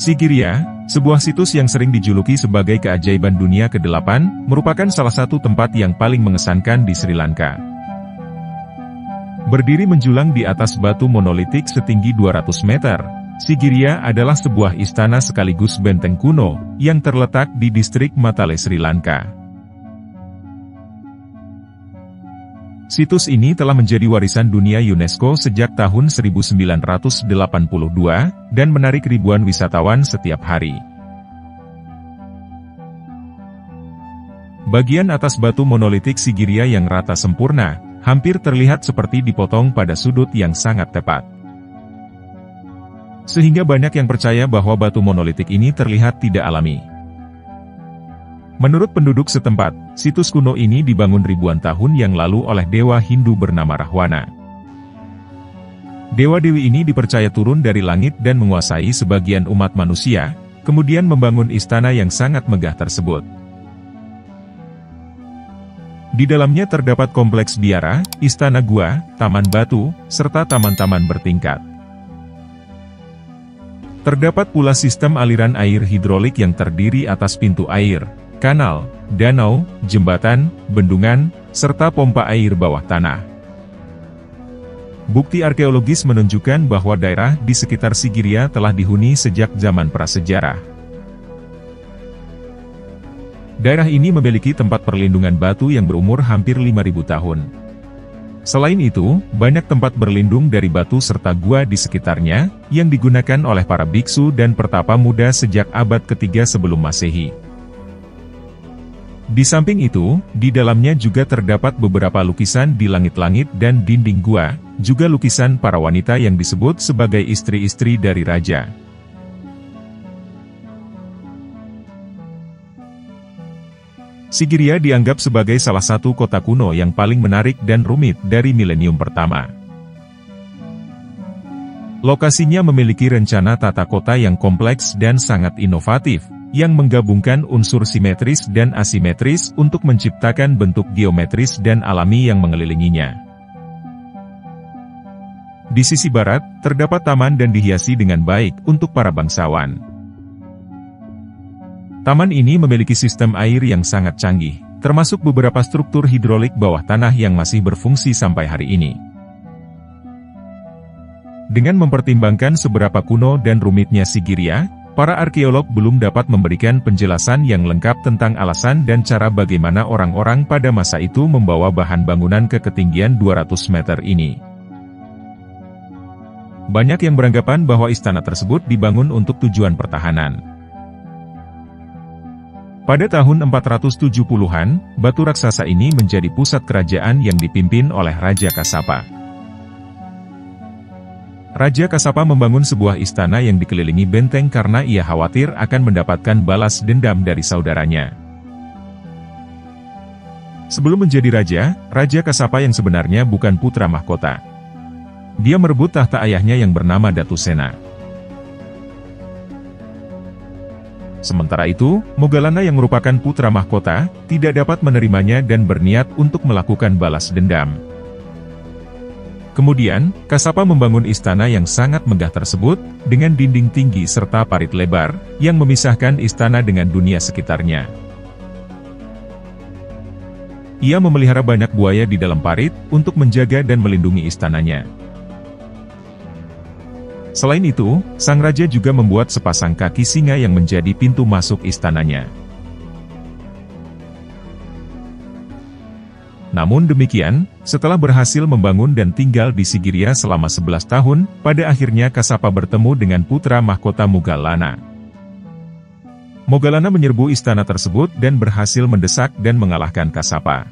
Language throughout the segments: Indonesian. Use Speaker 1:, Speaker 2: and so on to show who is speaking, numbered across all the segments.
Speaker 1: Sigiriya, sebuah situs yang sering dijuluki sebagai keajaiban dunia ke-8, merupakan salah satu tempat yang paling mengesankan di Sri Lanka. Berdiri menjulang di atas batu monolitik setinggi 200 meter, Sigiriya adalah sebuah istana sekaligus benteng kuno, yang terletak di distrik Matale, Sri Lanka. Situs ini telah menjadi warisan dunia UNESCO sejak tahun 1982, dan menarik ribuan wisatawan setiap hari. Bagian atas batu monolitik Sigiriya yang rata sempurna, hampir terlihat seperti dipotong pada sudut yang sangat tepat. Sehingga banyak yang percaya bahwa batu monolitik ini terlihat tidak alami. Menurut penduduk setempat, situs kuno ini dibangun ribuan tahun yang lalu oleh dewa Hindu bernama Rahwana. Dewa-dewi ini dipercaya turun dari langit dan menguasai sebagian umat manusia, kemudian membangun istana yang sangat megah tersebut. Di dalamnya terdapat kompleks biara, istana gua, taman batu, serta taman-taman bertingkat. Terdapat pula sistem aliran air hidrolik yang terdiri atas pintu air, kanal, danau, jembatan, bendungan, serta pompa air bawah tanah. Bukti arkeologis menunjukkan bahwa daerah di sekitar Sigiriya telah dihuni sejak zaman prasejarah. Daerah ini memiliki tempat perlindungan batu yang berumur hampir 5.000 tahun. Selain itu, banyak tempat berlindung dari batu serta gua di sekitarnya, yang digunakan oleh para biksu dan pertapa muda sejak abad ketiga sebelum Masehi. Di samping itu, di dalamnya juga terdapat beberapa lukisan di langit-langit dan dinding gua, juga lukisan para wanita yang disebut sebagai istri-istri dari raja. Sigiriya dianggap sebagai salah satu kota kuno yang paling menarik dan rumit dari milenium pertama. Lokasinya memiliki rencana tata kota yang kompleks dan sangat inovatif, yang menggabungkan unsur simetris dan asimetris untuk menciptakan bentuk geometris dan alami yang mengelilinginya. Di sisi barat, terdapat taman dan dihiasi dengan baik untuk para bangsawan. Taman ini memiliki sistem air yang sangat canggih, termasuk beberapa struktur hidrolik bawah tanah yang masih berfungsi sampai hari ini. Dengan mempertimbangkan seberapa kuno dan rumitnya Sigiriya, para arkeolog belum dapat memberikan penjelasan yang lengkap tentang alasan dan cara bagaimana orang-orang pada masa itu membawa bahan bangunan ke ketinggian 200 meter ini. Banyak yang beranggapan bahwa istana tersebut dibangun untuk tujuan pertahanan. Pada tahun 470-an, batu raksasa ini menjadi pusat kerajaan yang dipimpin oleh Raja Kasapa. Raja Kasapa membangun sebuah istana yang dikelilingi benteng karena ia khawatir akan mendapatkan balas dendam dari saudaranya. Sebelum menjadi raja, Raja Kasapa yang sebenarnya bukan putra mahkota. Dia merebut tahta ayahnya yang bernama Datusena. Sementara itu, Mogalana yang merupakan putra mahkota, tidak dapat menerimanya dan berniat untuk melakukan balas dendam. Kemudian, Kasapa membangun istana yang sangat megah tersebut, dengan dinding tinggi serta parit lebar, yang memisahkan istana dengan dunia sekitarnya. Ia memelihara banyak buaya di dalam parit, untuk menjaga dan melindungi istananya. Selain itu, sang raja juga membuat sepasang kaki singa yang menjadi pintu masuk istananya. Namun demikian, setelah berhasil membangun dan tinggal di Sigiriya selama 11 tahun, pada akhirnya Kasapa bertemu dengan putra mahkota Mogalana. Mogalana menyerbu istana tersebut dan berhasil mendesak dan mengalahkan Kasapa.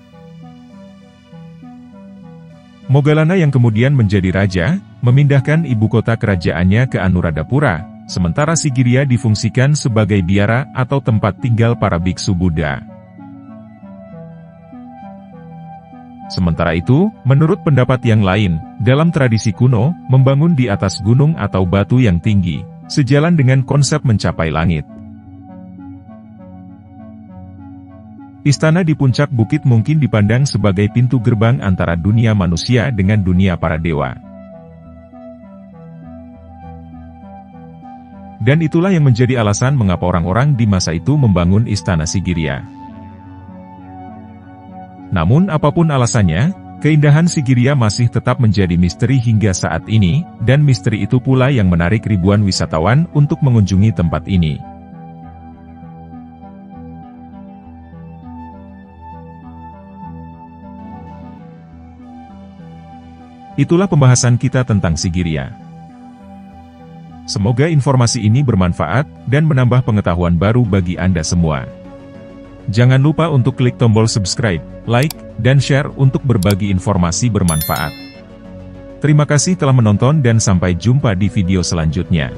Speaker 1: Mogalana yang kemudian menjadi raja, memindahkan ibu kota kerajaannya ke Anuradhapura, sementara Sigiriya difungsikan sebagai biara atau tempat tinggal para biksu Buddha. Sementara itu, menurut pendapat yang lain, dalam tradisi kuno, membangun di atas gunung atau batu yang tinggi, sejalan dengan konsep mencapai langit. Istana di puncak bukit mungkin dipandang sebagai pintu gerbang antara dunia manusia dengan dunia para dewa. Dan itulah yang menjadi alasan mengapa orang-orang di masa itu membangun Istana Sigiriya. Namun apapun alasannya, keindahan Sigiriya masih tetap menjadi misteri hingga saat ini, dan misteri itu pula yang menarik ribuan wisatawan untuk mengunjungi tempat ini. Itulah pembahasan kita tentang Sigiriya. Semoga informasi ini bermanfaat dan menambah pengetahuan baru bagi Anda semua. Jangan lupa untuk klik tombol subscribe, like, dan share untuk berbagi informasi bermanfaat. Terima kasih telah menonton dan sampai jumpa di video selanjutnya.